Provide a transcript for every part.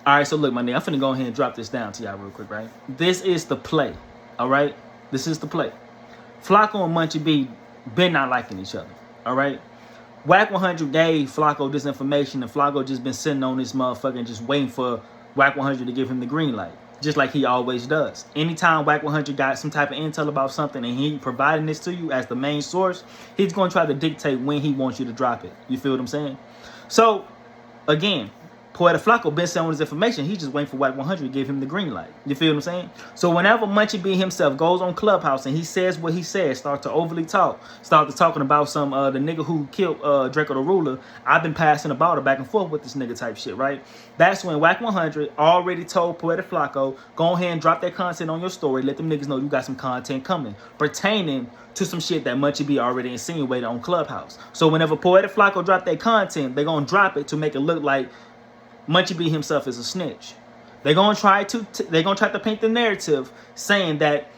All right, so look, my nigga, I'm finna go ahead and drop this down to y'all real quick, right? This is the play, all right? This is the play. Flakko and Munchie B been not liking each other, all right? Wack 100 gave Flakko this information, and Flakko just been sitting on this motherfucker and just waiting for Wack 100 to give him the green light, just like he always does. Anytime Wack 100 got some type of intel about something and he providing this to you as the main source, he's going to try to dictate when he wants you to drop it. You feel what I'm saying? So, again, Poetik Flakko been selling his information. He's just waiting for Wack 100 to give him the green light. You feel what I'm saying? So whenever Munchie B himself goes on Clubhouse and he says what he says, start to overly talk, start to talking about some the nigga who killed Drakeo the Ruler, I've been passing about it back and forth with this nigga type shit, right? That's when Wack 100 already told Poetik Flakko, go ahead and drop that content on your story. Let them niggas know you got some content coming pertaining to some shit that Munchie B already insinuated on Clubhouse. So whenever Poetik Flakko drop that content, they're gonna drop it to make it look like Munchie B himself is a snitch. They're gonna try to paint the narrative saying that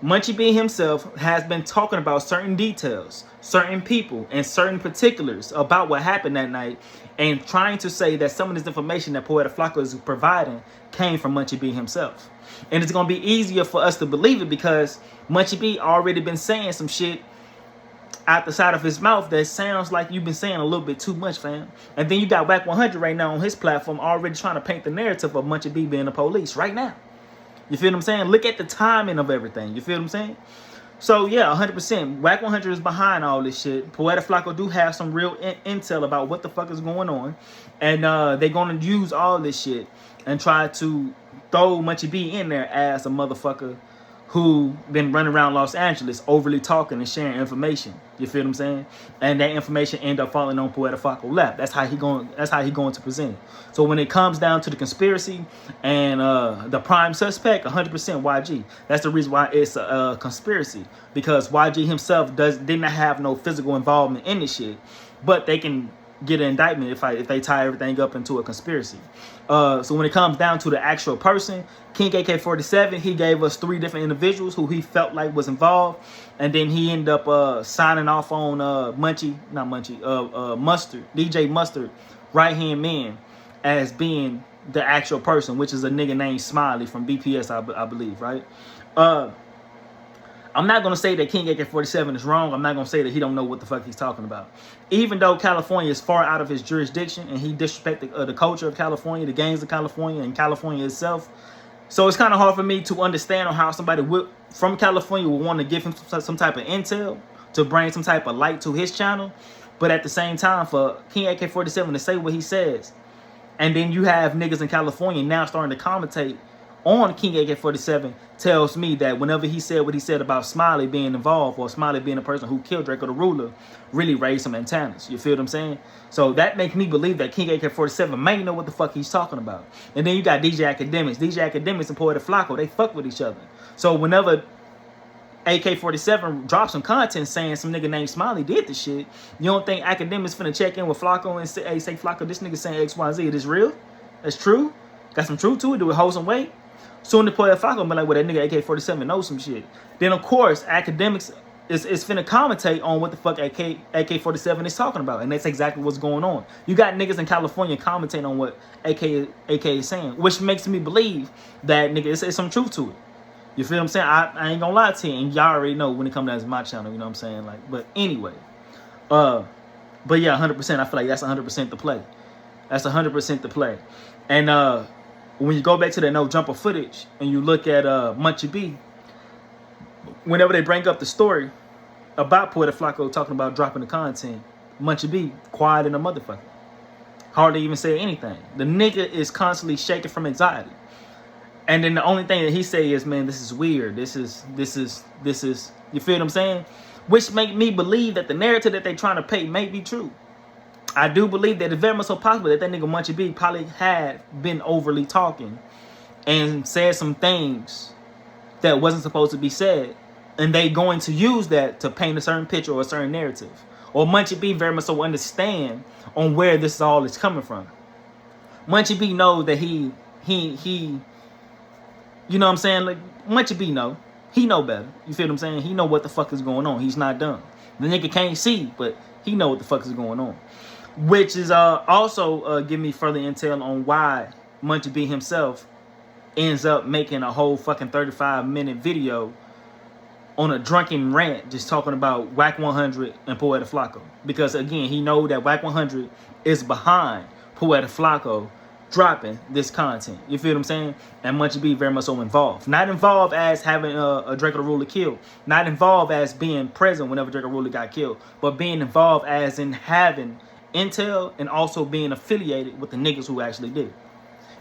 Munchie B himself has been talking about certain details, certain people, and certain particulars about what happened that night, and trying to say that some of this information that Poetik Flakko is providing came from Munchie B himself. And it's gonna be easier for us to believe it because Munchie B already been saying some shit out the side of his mouth that sounds like you've been saying a little bit too much, fam. And then you got Wack 100 right now on his platform already trying to paint the narrative of Munchie B being the police right now. You feel what I'm saying? Look at the timing of everything. You feel what I'm saying? So yeah, 100%. Wack 100 is behind all this shit. Poetik Flakko do have some real intel about what the fuck is going on. And they're going to use all this shit and try to throw Munchie B in there as a motherfucker who been running around Los Angeles overly talking and sharing information. You feel what I'm saying? And that information end up falling on Poetik Flakko lap. That's how he going to present it. So when it comes down to the conspiracy and the prime suspect, 100% YG. That's the reason why it's a conspiracy, because YG himself did not have no physical involvement in this shit, but they can get an indictment if they tie everything up into a conspiracy. So when it comes down to the actual person, King AK-47, he gave us 3 different individuals who he felt like was involved, and then he ended up signing off on Mustard, DJ Mustard, right-hand man, as being the actual person, which is a nigga named Smiley from BPS, I believe, right? I'm not going to say that King AK-47 is wrong. I'm not going to say that he don't know what the fuck he's talking about. Even though California is far out of his jurisdiction and he disrespected the culture of California, the gangs of California, and California itself. So it's kind of hard for me to understand on how somebody from California would want to give him some type of intel to bring some type of light to his channel. But at the same time, for King AK-47 to say what he says, and then you have niggas in California now starting to commentate on King AK-47, tells me that whenever he said what he said about Smiley being involved, or Smiley being the person who killed Drakeo the Ruler, really raised some antennas. You feel what I'm saying? So that makes me believe that King AK-47 may know what the fuck he's talking about. And then you got DJ Academics. DJ Academics and Poetik Flakko, they fuck with each other. So whenever AK-47 drops some content saying some nigga named Smiley did the shit, you don't think Academics finna check in with Flakko and say, hey, Flakko, this nigga saying XYZ, is this real? That's true? Got some truth to it? Do it hold some weight? Soon the Poetik Flakko be like, well, that nigga AK-47 knows some shit. Then, of course, Academics is finna commentate on what the fuck AK-47 is talking about. And that's exactly what's going on. You got niggas in California commentating on what AK is saying, which makes me believe that, nigga, it's some truth to it. You feel what I'm saying? I ain't gonna lie to you. And y'all already know when it comes down to my channel, you know what I'm saying? Like, but anyway. But yeah, 100%. I feel like that's 100% the play. That's 100% the play. And, when you go back to that no jumper footage and you look at Munchie B, whenever they bring up the story about Poetik Flakko talking about dropping the content, Munchie B quiet in a motherfucker. Hardly even say anything. The nigga is constantly shaking from anxiety. And then the only thing that he say is, man, this is weird. This is, you feel what I'm saying? Which make me believe that the narrative that they trying to paint may be true. I do believe that it's very much so possible that nigga Munchie B probably had been overly talking and said some things that wasn't supposed to be said. And they going to use that to paint a certain picture or a certain narrative. Or Munchie B very much so understand on where this all is coming from. Munchie B know that he you know what I'm saying? Like, Munchie B know. He know better. You feel what I'm saying? He know what the fuck is going on. He's not dumb. The nigga can't see, but he know what the fuck is going on. Which is also give me further intel on why Munchie B himself ends up making a whole fucking 35-minute video on a drunken rant just talking about Whack 100 and Poetik Flakko. Because again, he know that Whack 100 is behind Poetik Flakko dropping this content. You feel what I'm saying? And Munchie B very much so involved. Not involved as having a Drake the Ruler killed. Not involved as being present whenever Drake the Ruler got killed. But being involved as in having intel and also being affiliated with the niggas who actually did it.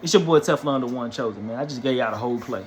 It's your boy Teflon the One Chosen, man. I just gave y'all the whole play.